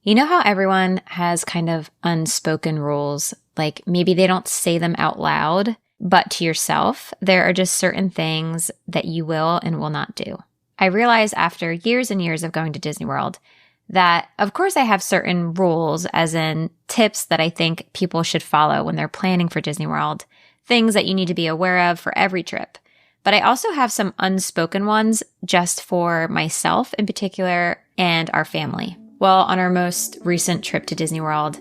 You know how everyone has kind of unspoken rules, like maybe they don't say them out loud, but to yourself, there are just certain things that you will and will not do. I realized after years and years of going to Disney World that, of course, I have certain rules, as in tips that I think people should follow when they're planning for Disney World, things that you need to be aware of for every trip. But I also have some unspoken ones just for myself in particular and our family. Well, on our most recent trip to Disney World,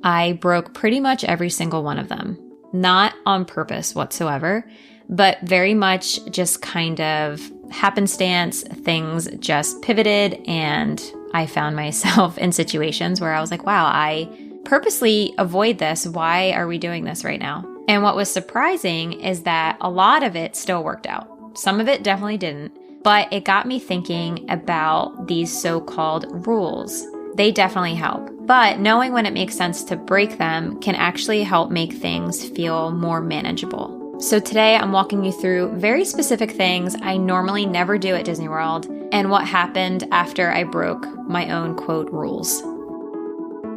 I broke pretty much every single one of them. Not on purpose whatsoever, but very much just kind of happenstance. Things just pivoted and I found myself in situations where I was like, wow, I purposely avoid this. Why are we doing this right now? And what was surprising is that a lot of it still worked out. Some of it definitely didn't, but it got me thinking about these so-called rules. They definitely help, but knowing when it makes sense to break them can actually help make things feel more manageable. So today I'm walking you through very specific things I normally never do at Disney World and what happened after I broke my own quote rules.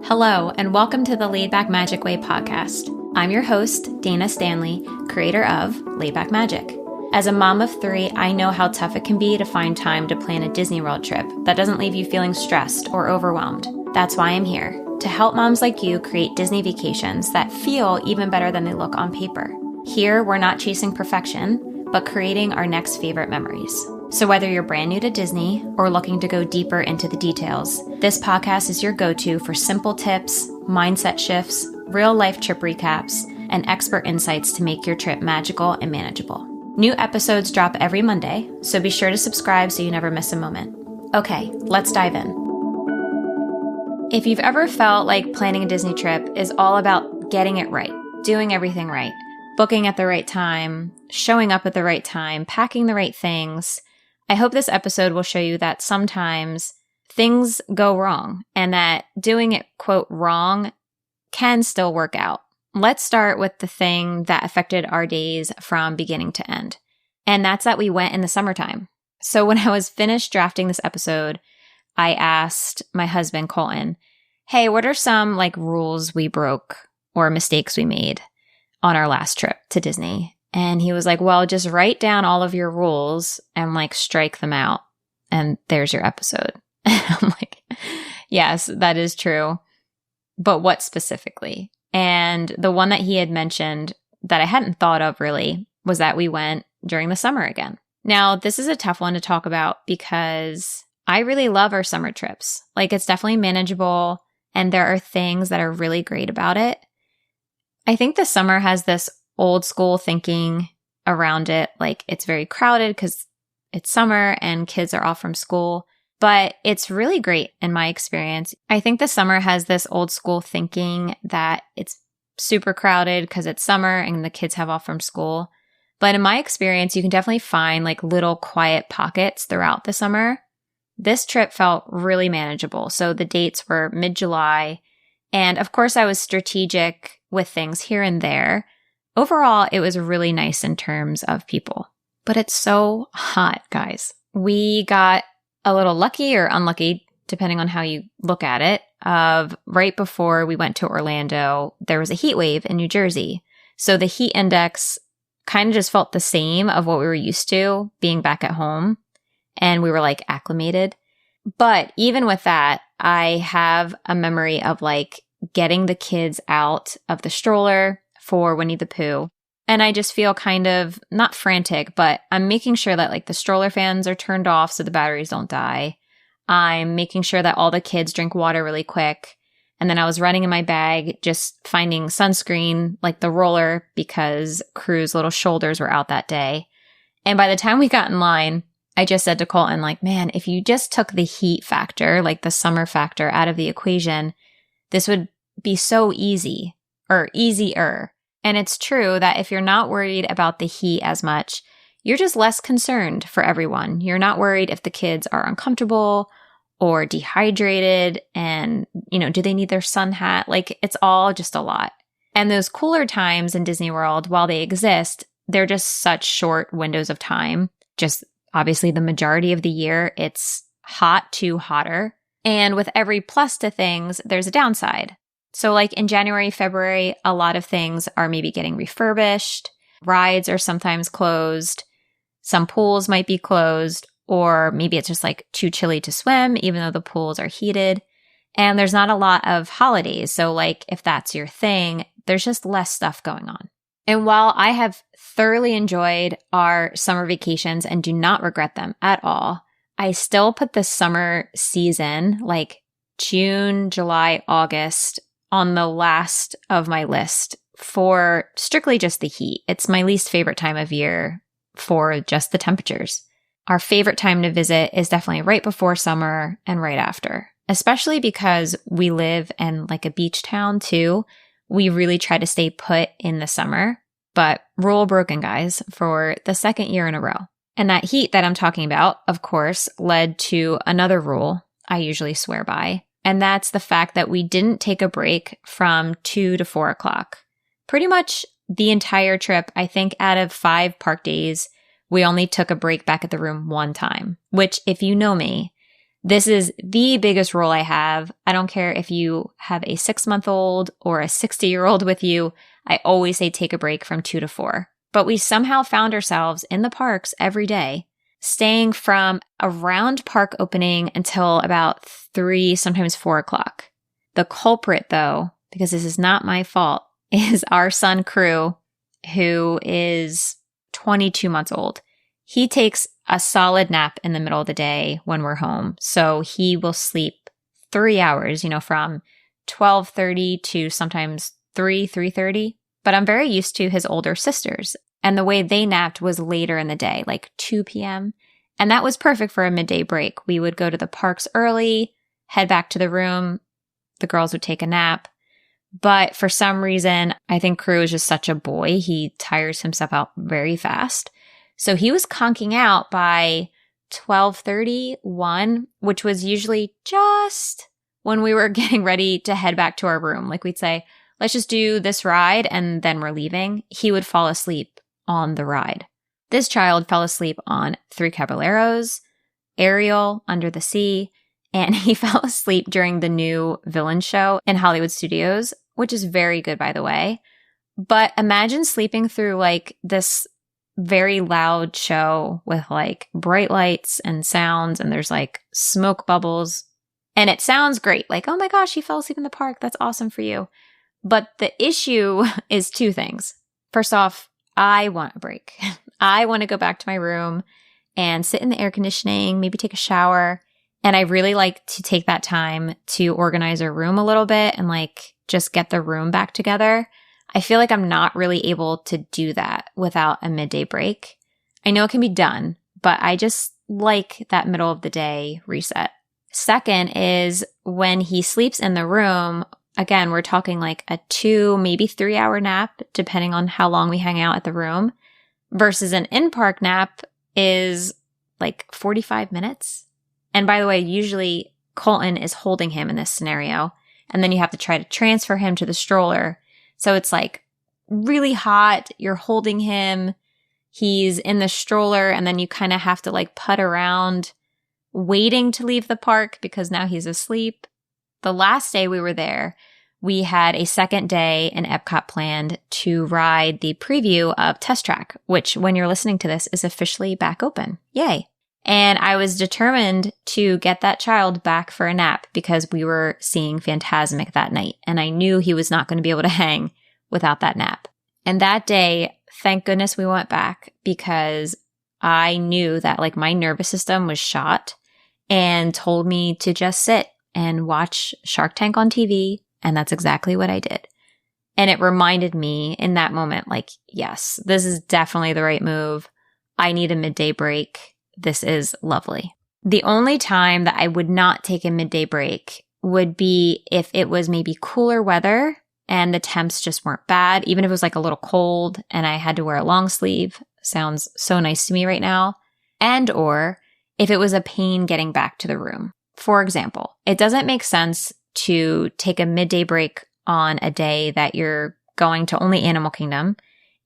Hello, and welcome to the Laid Back Magic Way podcast. I'm your host, Dana Stanley, creator of Laid Back Magic. As a mom of 3, I know how tough it can be to find time to plan a Disney World trip that doesn't leave you feeling stressed or overwhelmed. That's why I'm here, to help moms like you create Disney vacations that feel even better than they look on paper. Here, we're not chasing perfection, but creating our next favorite memories. So whether you're brand new to Disney or looking to go deeper into the details, this podcast is your go-to for simple tips, mindset shifts, real-life trip recaps, and expert insights to make your trip magical and manageable. New episodes drop every Monday, so be sure to subscribe so you never miss a moment. Okay, let's dive in. If you've ever felt like planning a Disney trip is all about getting it right, doing everything right, booking at the right time, showing up at the right time, packing the right things, I hope this episode will show you that sometimes things go wrong and that doing it, quote, wrong can still work out. Let's start with the thing that affected our days from beginning to end. And that's that we went in the summertime. So when I was finished drafting this episode, I asked my husband, Colton, hey, what are some rules we broke or mistakes we made on our last trip to Disney? And he was like, well, just write down all of your rules and strike them out. And there's your episode. And I'm like, yes, that is true. But what specifically? And the one that he had mentioned that I hadn't thought of really was that we went during the summer again. Now, this is a tough one to talk about because I really love our summer trips. It's definitely manageable and there are things that are really great about it. I think the summer has this old school thinking around it. It's very crowded because it's summer and kids are off from school. But it's really great in my experience. I think the summer has this old school thinking that it's super crowded because it's summer and the kids have off from school. But in my experience, you can definitely find little quiet pockets throughout the summer. This trip felt really manageable. So the dates were mid-July. And of course, I was strategic with things here and there. Overall, it was really nice in terms of people. But it's so hot, guys. We got a little lucky or unlucky, depending on how you look at it, of right before we went to Orlando, there was a heat wave in New Jersey. So the heat index kind of just felt the same of what we were used to being back at home. And we were acclimated. But even with that, I have a memory of getting the kids out of the stroller for Winnie the Pooh. And I just feel kind of not frantic, but I'm making sure that the stroller fans are turned off so the batteries don't die. I'm making sure that all the kids drink water really quick. And then I was running in my bag, just finding sunscreen, the roller, because Crew's little shoulders were out that day. And by the time we got in line, I just said to Colton, man, if you just took the heat factor, the summer factor out of the equation, this would be so easy or easier. And it's true that if you're not worried about the heat as much, you're just less concerned for everyone. You're not worried if the kids are uncomfortable or dehydrated and, do they need their sun hat? It's all just a lot. And those cooler times in Disney World, while they exist, they're just such short windows of time. Just obviously the majority of the year, it's hot to hotter. And with every plus to things, there's a downside. So like in January, February, a lot of things are maybe getting refurbished. Rides are sometimes closed. Some pools might be closed, or maybe it's just like too chilly to swim, even though the pools are heated. And there's not a lot of holidays. So like if that's your thing, there's just less stuff going on. And while I have thoroughly enjoyed our summer vacations and do not regret them at all, I still put the summer season, like June, July, August, on the last of my list for strictly just the heat. It's my least favorite time of year for just the temperatures. Our favorite time to visit is definitely right before summer and right after, especially because we live in like a beach town too. We really try to stay put in the summer, but rule broken, guys, for the second year in a row. And that heat that I'm talking about, of course, led to another rule I usually swear by, and that's the fact that we didn't take a break from 2 to 4 o'clock. Pretty much the entire trip, I think out of 5 park days, we only took a break back at the room one time, which if you know me, this is the biggest rule I have. I don't care if you have a 6-month-old or a 60-year-old with you. I always say take a break from 2 to 4. But we somehow found ourselves in the parks every day, staying from around park opening until about 3, sometimes 4 o'clock. The culprit, though, because this is not my fault, is our son Crew, who is 22 months old. He takes a solid nap in the middle of the day when we're home. So he will sleep 3 hours, from 12:30 to sometimes 3:30. But I'm very used to his older sisters. And the way they napped was later in the day, like 2 p.m. And that was perfect for a midday break. We would go to the parks early, head back to the room. The girls would take a nap. But for some reason, I think Crew is just such a boy. He tires himself out very fast. So he was conking out by 12:30, 1, which was usually just when we were getting ready to head back to our room. Like we'd say, let's just do this ride and then we're leaving. He would fall asleep on the ride. This child fell asleep on 3 Caballeros, Ariel, Under the Sea, and he fell asleep during the new villain show in Hollywood Studios, which is very good, by the way. But imagine sleeping through like this very loud show with like bright lights and sounds, and there's like smoke bubbles. And it sounds great. Like, oh my gosh, you fell asleep in the park. That's awesome for you. But the issue is 2 things. First off, I want a break. I want to go back to my room and sit in the air conditioning, maybe take a shower. And I really like to take that time to organize our room a little bit and like just get the room back together. I feel like I'm not really able to do that without a midday break. I know it can be done, but I just like that middle of the day reset. Second is when he sleeps in the room, again, we're talking like a 2, maybe 3 hour nap, depending on how long we hang out at the room, versus an in-park nap is like 45 minutes. And by the way, usually Colton is holding him in this scenario, and then you have to try to transfer him to the stroller. So it's like really hot, you're holding him, he's in the stroller, and then you kind of have to like putt around waiting to leave the park because now he's asleep. The last day we were there, we had a second day in Epcot planned to ride the preview of Test Track, which when you're listening to this is officially back open. Yay. And I was determined to get that child back for a nap because we were seeing Fantasmic that night. And I knew he was not going to be able to hang without that nap. And that day, thank goodness we went back because I knew that like my nervous system was shot and told me to just sit and watch Shark Tank on TV. And that's exactly what I did. And it reminded me in that moment, like, yes, this is definitely the right move. I need a midday break. This is lovely. The only time that I would not take a midday break would be if it was maybe cooler weather and the temps just weren't bad, even if it was like a little cold and I had to wear a long sleeve. Sounds so nice to me right now. And or if it was a pain getting back to the room. For example, it doesn't make sense to take a midday break on a day that you're going to only Animal Kingdom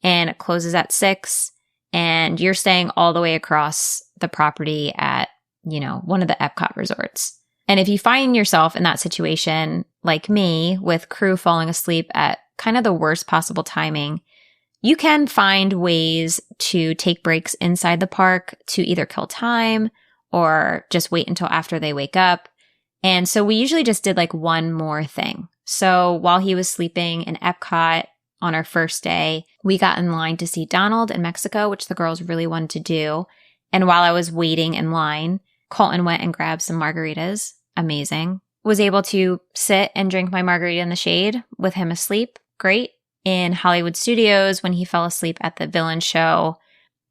and it closes at 6 and you're staying all the way across the property at, one of the Epcot resorts. And if you find yourself in that situation, like me, with crew falling asleep at kind of the worst possible timing, you can find ways to take breaks inside the park to either kill time or just wait until after they wake up. And so we usually just did like one more thing. So while he was sleeping in Epcot on our first day, we got in line to see Donald in Mexico, which the girls really wanted to do. And while I was waiting in line, Colton went and grabbed some margaritas. Amazing. Was able to sit and drink my margarita in the shade with him asleep. Great. In Hollywood Studios, when he fell asleep at the villain show,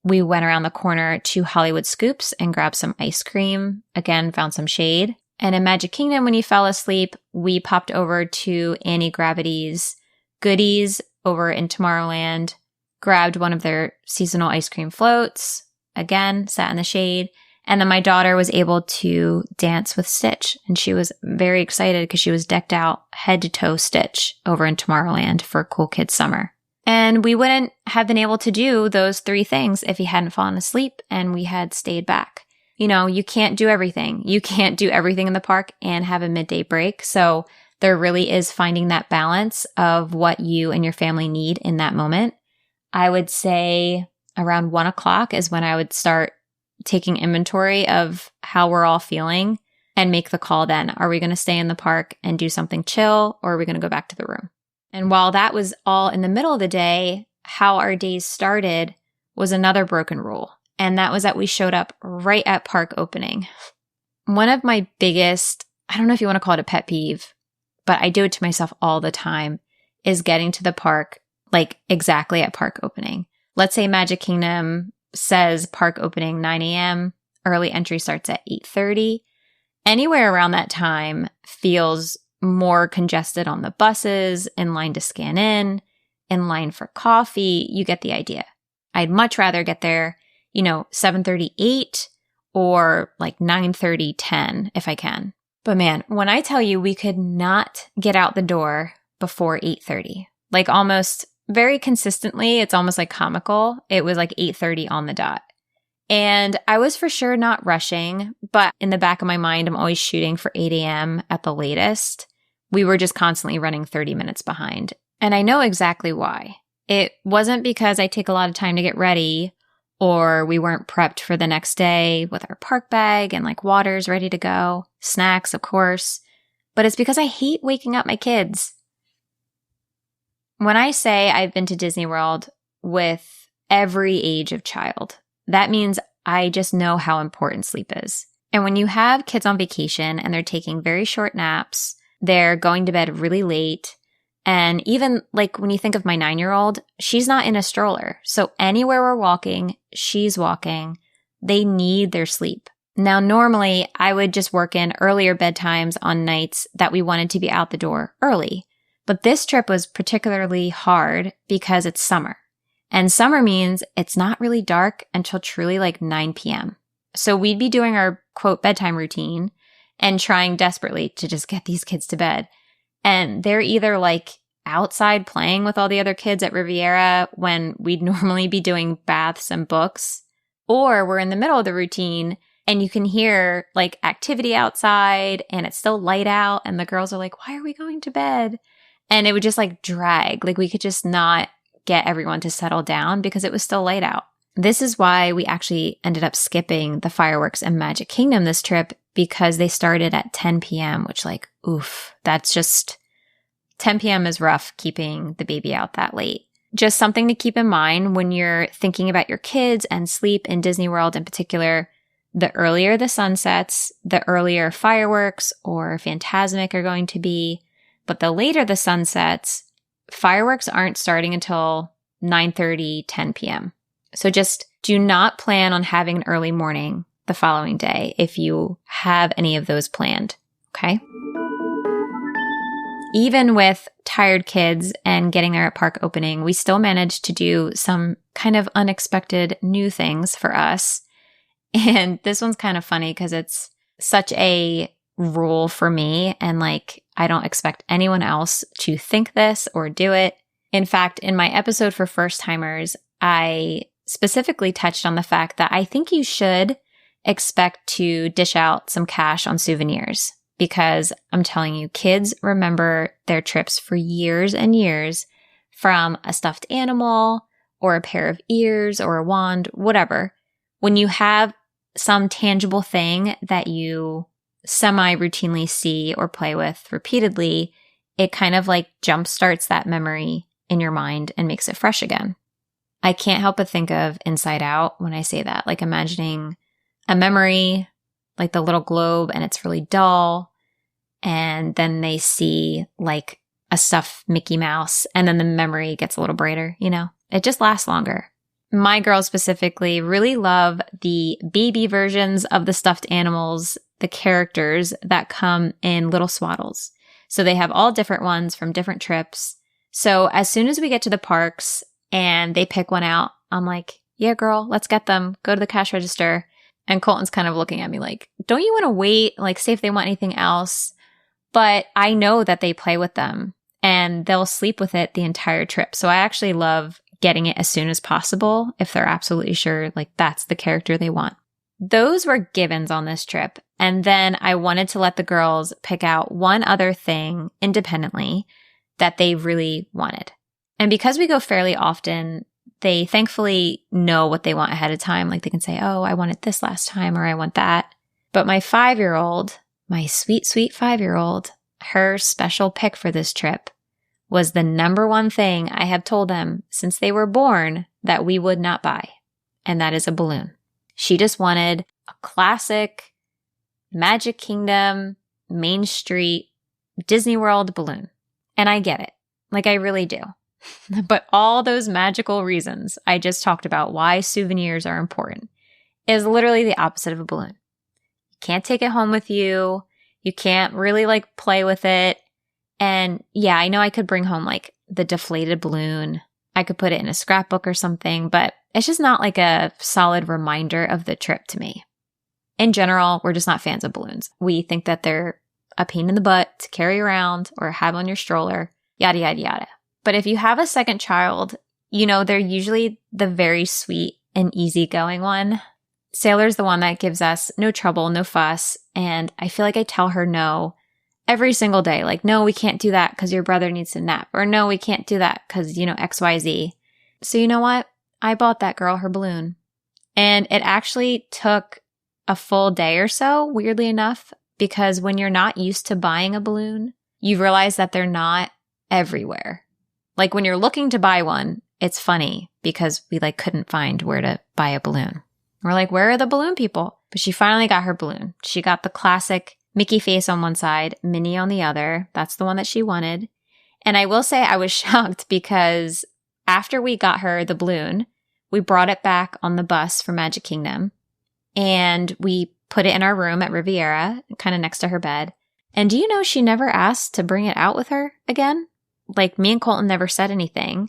we went around the corner to Hollywood Scoops and grabbed some ice cream. Again, found some shade. And in Magic Kingdom, when he fell asleep, we popped over to Annie Gravity's Goodies over in Tomorrowland, grabbed one of their seasonal ice cream floats, again, sat in the shade. And then my daughter was able to dance with Stitch. And she was very excited because she was decked out head to toe Stitch over in Tomorrowland for Cool Kids Summer. And we wouldn't have been able to do those 3 things if he hadn't fallen asleep and we had stayed back. You know, you can't do everything. You can't do everything in the park and have a midday break. So there really is finding that balance of what you and your family need in that moment. I would say around 1 o'clock is when I would start taking inventory of how we're all feeling and make the call then. Are we going to stay in the park and do something chill, or are we going to go back to the room? And while that was all in the middle of the day, how our days started was another broken rule. And that was that we showed up right at park opening. One of my biggest, I don't know if you want to call it a pet peeve, but I do it to myself all the time, is getting to the park like exactly at park opening. Let's say Magic Kingdom says park opening 9 a.m., early entry starts at 8:30. Anywhere around that time feels more congested on the buses, in line to scan in line for coffee. You get the idea. I'd much rather get there, 7:38 or like 9:30, 10 if I can. But man, when I tell you we could not get out the door before 8:30, like almost very consistently, it's almost like comical. It was like 8:30 on the dot. And I was for sure not rushing, but in the back of my mind, I'm always shooting for 8 a.m. at the latest. We were just constantly running 30 minutes behind. And I know exactly why. It wasn't because I take a lot of time to get ready, or we weren't prepped for the next day with our park bag and like waters ready to go, snacks, of course, but it's because I hate waking up my kids. When I say I've been to Disney World with every age of child, that means I just know how important sleep is. And when you have kids on vacation and they're taking very short naps, they're going to bed really late. And even like when you think of my 9-year-old, she's not in a stroller. So anywhere we're walking, she's walking. They need their sleep. Now, normally I would just work in earlier bedtimes on nights that we wanted to be out the door early. But this trip was particularly hard because it's summer. And summer means it's not really dark until truly like 9 p.m. So we'd be doing our quote bedtime routine and trying desperately to just get these kids to bed. And they're either like outside playing with all the other kids at Riviera when we'd normally be doing baths and books, or we're in the middle of the routine and you can hear like activity outside and it's still light out and the girls are like, why are we going to bed? And it would just like drag, like we could just not get everyone to settle down because it was still light out. This is why we actually ended up skipping the fireworks in Magic Kingdom this trip, because they started at 10 p.m., which like, oof, that's just 10 p.m. is rough keeping the baby out that late. Just something to keep in mind when you're thinking about your kids and sleep in Disney World in particular. The earlier the sun sets, the earlier fireworks or Fantasmic are going to be. But the later the sun sets, fireworks aren't starting until 9:30, 10 p.m. So just do not plan on having an early morning the following day if you have any of those planned, okay? Even with tired kids and getting there at park opening, we still managed to do some kind of unexpected new things for us. And this one's kind of funny because it's such a rule for me, and like I don't expect anyone else to think this or do it. In fact, in my episode for first timers, I specifically touched on the fact that I think you should expect to dish out some cash on souvenirs. because I'm telling you, kids remember their trips for years and years, from a stuffed animal or a pair of ears or a wand, whatever. When you have some tangible thing that you semi-routinely see or play with repeatedly, it kind of like jumpstarts that memory in your mind and makes it fresh again. I can't help but think of Inside Out when I say that, like imagining a memory, like the little globe, and it's really dull. And then they see like a stuffed Mickey Mouse, and then the memory gets a little brighter, you know? It just lasts longer. My girls specifically really love the baby versions of the stuffed animals, the characters that come in little swaddles. So they have all different ones from different trips. So as soon as we get to the parks and they pick one out, I'm like, yeah, girl, let's get them. Go to the cash register. And Colton's kind of looking at me like, don't you want to wait? Like, see if they want anything else. But I know that they play with them and they'll sleep with it the entire trip. So I actually love getting it as soon as possible if they're absolutely sure like that's the character they want. Those were givens on this trip. And then I wanted to let the girls pick out one other thing independently that they really wanted. And because we go fairly often, they thankfully know what they want ahead of time. Like they can say, oh, I wanted this last time, or I want that. But my 5-year-old, my sweet, sweet 5-year-old, her special pick for this trip was the number one thing I have told them since they were born that we would not buy. And that is a balloon. She just wanted a classic Magic Kingdom, Main Street, Disney World balloon. And I get it. Like I really do. But all those magical reasons I just talked about why souvenirs are important is literally the opposite of a balloon. You can't take it home with you. You can't really like play with it. And yeah, I know I could bring home like the deflated balloon. I could put it in a scrapbook or something, but it's just not like a solid reminder of the trip to me. In general, we're just not fans of balloons. We think that they're a pain in the butt to carry around or have on your stroller, yada, yada, yada. But if you have a second child, you know, they're usually the very sweet and easygoing one. Sailor's the one that gives us no trouble, no fuss. And I feel like I tell her no every single day. Like, no, we can't do that because your brother needs to nap. Or no, we can't do that because, you know, XYZ. So you know what? I bought that girl her balloon. And it actually took a full day or so, weirdly enough, because when you're not used to buying a balloon, you realize that they're not everywhere. Like when you're looking to buy one, it's funny because we like couldn't find where to buy a balloon. We're like, where are the balloon people? But she finally got her balloon. She got the classic Mickey face on one side, Minnie on the other. That's the one that she wanted. And I will say I was shocked because after we got her the balloon, we brought it back on the bus for Magic Kingdom and we put it in our room at Riviera, kind of next to her bed. And do you know she never asked to bring it out with her again? Like me and Colton never said anything,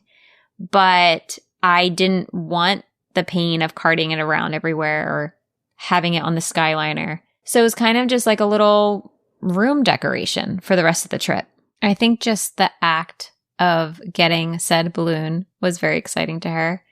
but I didn't want the pain of carting it around everywhere or having it on the Skyliner. So it was kind of just like a little room decoration for the rest of the trip. I think just the act of getting said balloon was very exciting to her.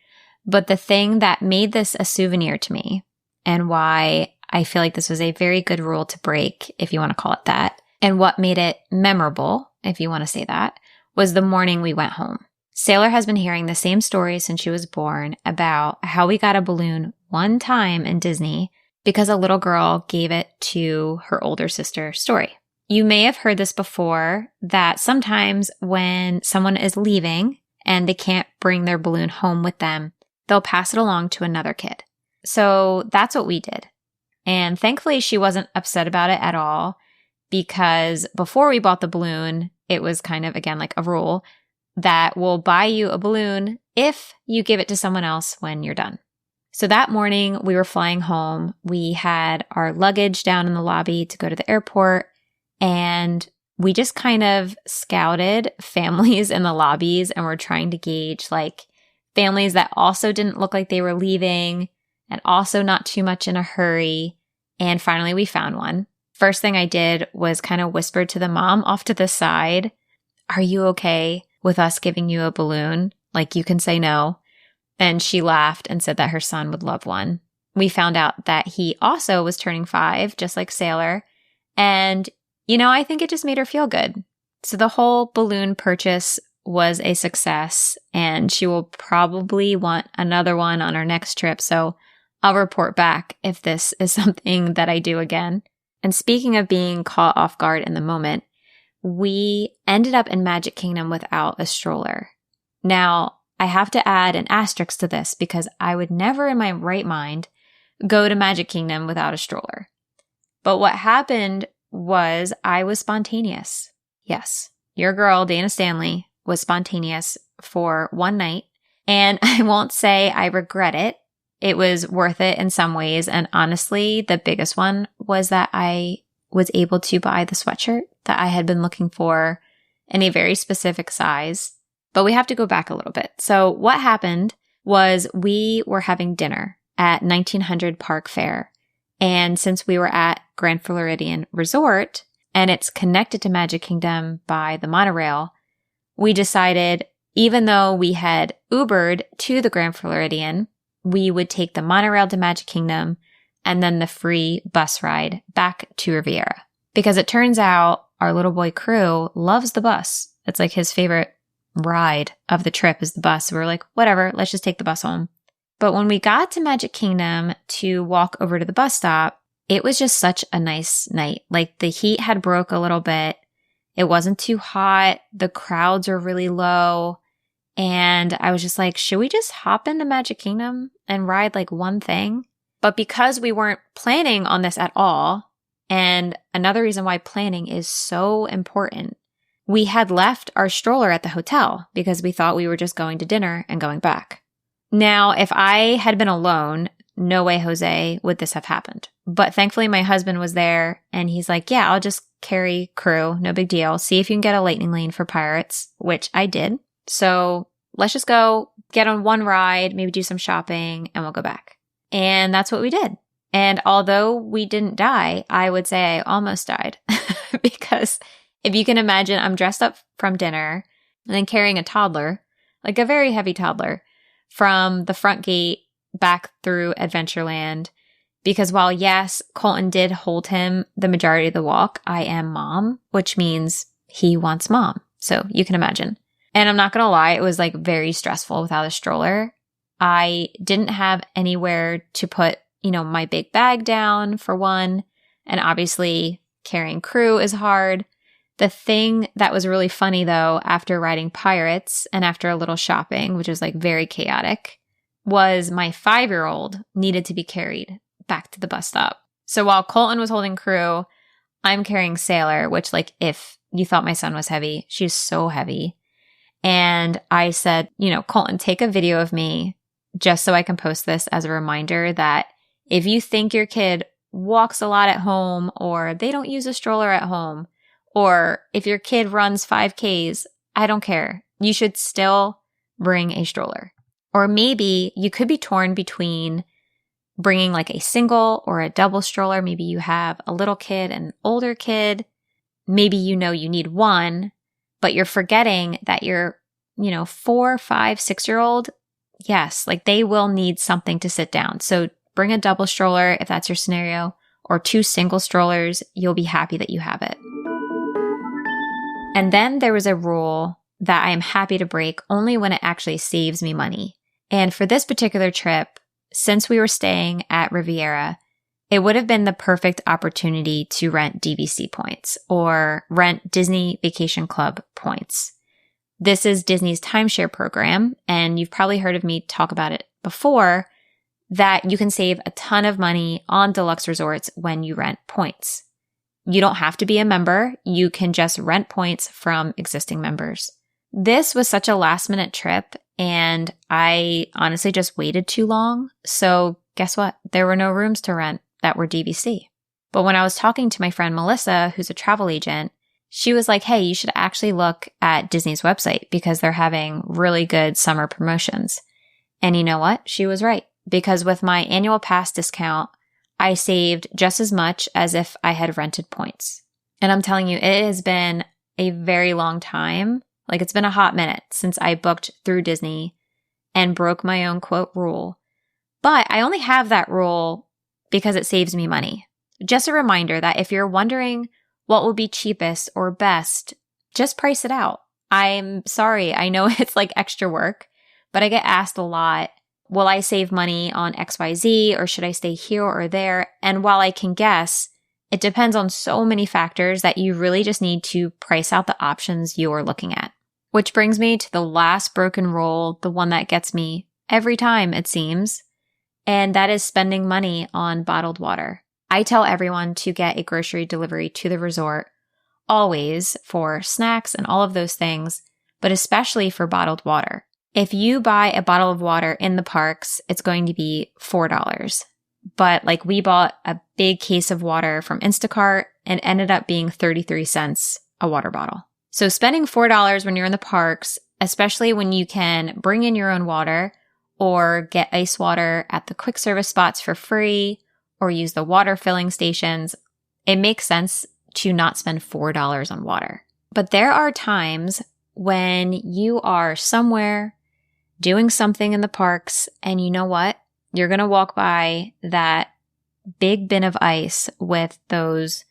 But the thing that made this a souvenir to me and why I feel like this was a very good rule to break, if you want to call it that, and what made it memorable, if you want to say that, was the morning we went home. Sailor has been hearing the same story since she was born about how we got a balloon one time in Disney because a little girl gave it to her older sister, Story. You may have heard this before, that sometimes when someone is leaving and they can't bring their balloon home with them, they'll pass it along to another kid. So that's what we did. And thankfully, she wasn't upset about it at all because before we bought the balloon, it was kind of, again, like a rule that will buy you a balloon if you give it to someone else when you're done. So that morning we were flying home. We had our luggage down in the lobby to go to the airport, and we just kind of scouted families in the lobbies and were trying to gauge like families that also didn't look like they were leaving and also not too much in a hurry. And finally we found one. First thing I did was kind of whisper to the mom off to the side, "Are you okay with us giving you a balloon? Like you can say no." And she laughed and said that her son would love one. We found out that he also was turning 5, just like Sailor. And I think it just made her feel good. So the whole balloon purchase was a success, and she will probably want another one on our next trip. So I'll report back if this is something that I do again. And speaking of being caught off guard in the moment, we ended up in Magic Kingdom without a stroller. Now, I have to add an asterisk to this because I would never in my right mind go to Magic Kingdom without a stroller. But what happened was I was spontaneous. Yes, your girl, Dana Stanley, was spontaneous for one night. And I won't say I regret it. It was worth it in some ways. And honestly, the biggest one was that I was able to buy the sweatshirt that I had been looking for in a very specific size. But we have to go back a little bit. So what happened was we were having dinner at 1900 Park Fair. And since we were at Grand Floridian Resort and it's connected to Magic Kingdom by the monorail, we decided, even though we had Ubered to the Grand Floridian, we would take the monorail to Magic Kingdom and then the free bus ride back to Riviera. Because it turns out our little boy Crew loves the bus. It's like his favorite ride of the trip is the bus. So we were like, whatever, let's just take the bus home. But when we got to Magic Kingdom to walk over to the bus stop, it was just such a nice night. Like the heat had broke a little bit. It wasn't too hot. The crowds are really low. And I was just like, should we just hop into Magic Kingdom and ride like one thing? But because we weren't planning on this at all, and another reason why planning is so important, we had left our stroller at the hotel because we thought we were just going to dinner and going back. Now, if I had been alone, no way, Jose, would this have happened. But thankfully, my husband was there and he's like, yeah, I'll just carry Crew. No big deal. See if you can get a lightning lane for Pirates, which I did. So let's just go get on one ride, maybe do some shopping, and we'll go back. And that's what we did. And although we didn't die, I would say I almost died because if you can imagine, I'm dressed up from dinner and then carrying a toddler, like a very heavy toddler, from the front gate back through Adventureland. Because while yes, Colton did hold him the majority of the walk, I am mom, which means he wants mom. So you can imagine. And I'm not going to lie, it was like very stressful without a stroller. I didn't have anywhere to put, my big bag down for one. And obviously carrying Crew is hard. The thing that was really funny though, after riding Pirates and after a little shopping, which was like very chaotic, was my 5-year-old needed to be carried back to the bus stop. So while Colton was holding Crew, I'm carrying Sailor, which like if you thought my son was heavy, she's so heavy. And I said, Colton, take a video of me just so I can post this as a reminder that if you think your kid walks a lot at home or they don't use a stroller at home, or if your kid runs 5Ks, I don't care. You should still bring a stroller. Or maybe you could be torn between bringing like a single or a double stroller. Maybe you have a little kid and an older kid. Maybe you need one, but you're forgetting that your, 4, 5, 6-year-old, yes, like they will need something to sit down. So bring a double stroller if that's your scenario, or 2 single strollers. You'll be happy that you have it. And then there was a rule that I am happy to break only when it actually saves me money. And for this particular trip, since we were staying at Riviera, it would have been the perfect opportunity to rent DVC points or rent Disney Vacation Club points. This is Disney's timeshare program, and you've probably heard of me talk about it before, that you can save a ton of money on deluxe resorts when you rent points. You don't have to be a member. You can just rent points from existing members. This was such a last-minute trip, and I honestly just waited too long. So guess what? There were no rooms to rent that were DVC. But when I was talking to my friend Melissa, who's a travel agent, she was like, hey, you should actually look at Disney's website because they're having really good summer promotions. And you know what? She was right. Because with my annual pass discount, I saved just as much as if I had rented points. And I'm telling you, it has been a very long time. Like it's been a hot minute since I booked through Disney and broke my own quote rule. But I only have that rule because it saves me money. Just a reminder that if you're wondering what will be cheapest or best. Just price it out. I'm sorry. I know it's like extra work, but I get asked a lot, will I save money on XYZ or should I stay here or there? And while I can guess, it depends on so many factors that you really just need to price out the options you're looking at. Which brings me to the last broken rule, the one that gets me every time, it seems, and that is spending money on bottled water. I tell everyone to get a grocery delivery to the resort, always for snacks and all of those things, but especially for bottled water. If you buy a bottle of water in the parks, it's going to be $4. But like we bought a big case of water from Instacart and ended up being 33 cents a water bottle. So spending $4 when you're in the parks, especially when you can bring in your own water or get ice water at the quick service spots for free or use the water filling stations, it makes sense to not spend $4 on water. But there are times when you are somewhere doing something in the parks and you know what? You're going to walk by that big bin of ice with those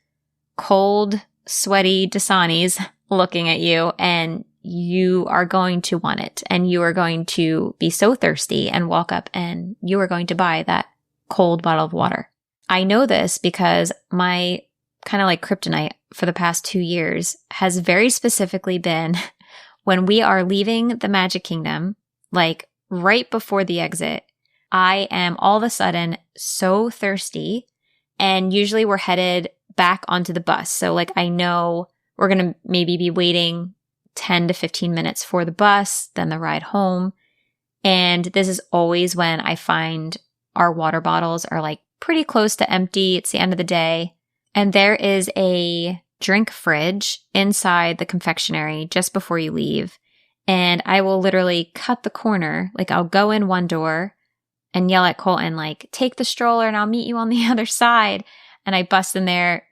cold, sweaty Dasanis looking at you, and you are going to want it. And you are going to be so thirsty and walk up and you are going to buy that cold bottle of water. I know this because my kind of like kryptonite for the past 2 years has very specifically been when we are leaving the Magic Kingdom, like right before the exit, I am all of a sudden so thirsty, and usually we're headed back onto the bus. So like I know we're going to maybe be waiting 10 to 15 minutes for the bus, then the ride home. And this is always when I find our water bottles are like pretty close to empty. It's the end of the day. And there is a drink fridge inside the confectionery just before you leave. And I will literally cut the corner. Like I'll go in one door and yell at Colton, like, take the stroller and I'll meet you on the other side. And I bust in there,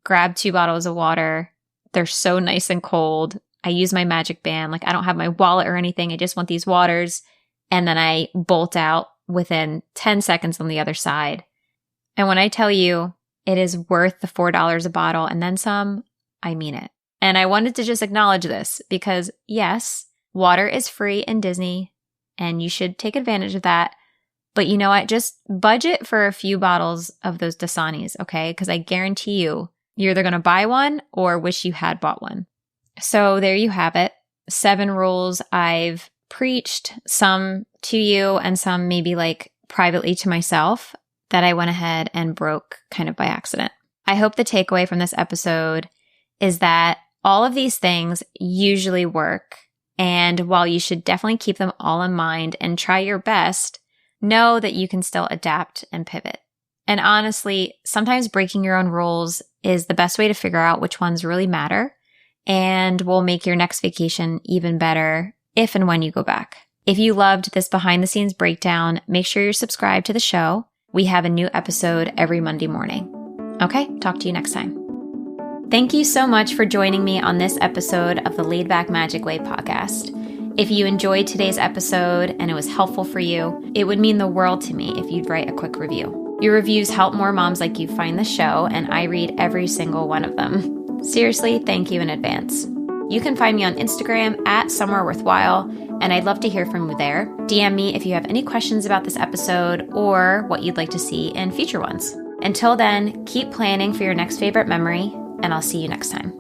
grab 2 bottles of water. They're so nice and cold. I use my magic band. Like I don't have my wallet or anything. I just want these waters. And then I bolt out within 10 seconds on the other side. And when I tell you it is worth the $4 a bottle and then some, I mean it. And I wanted to just acknowledge this because yes, water is free in Disney and you should take advantage of that. But you know what? Just budget for a few bottles of those Dasanis, okay? Because I guarantee you're either going to buy one or wish you had bought one. So there you have it. 7 rules I've preached, some to you and some maybe like privately to myself that I went ahead and broke kind of by accident. I hope the takeaway from this episode is that all of these things usually work. And while you should definitely keep them all in mind and try your best, know that you can still adapt and pivot. And honestly, sometimes breaking your own rules is the best way to figure out which ones really matter and will make your next vacation even better if and when you go back. If you loved this behind the scenes breakdown, make sure you're subscribed to the show. We have a new episode every Monday morning. Okay, talk to you next time. Thank you so much for joining me on this episode of the Laid Back Magic Way podcast. If you enjoyed today's episode and it was helpful for you, it would mean the world to me if you'd write a quick review. Your reviews help more moms like you find the show, and I read every single one of them. Seriously, thank you in advance. You can find me on Instagram at Somewhere Worthwhile, and I'd love to hear from you there. DM me if you have any questions about this episode or what you'd like to see in future ones. Until then, keep planning for your next favorite memory, and I'll see you next time.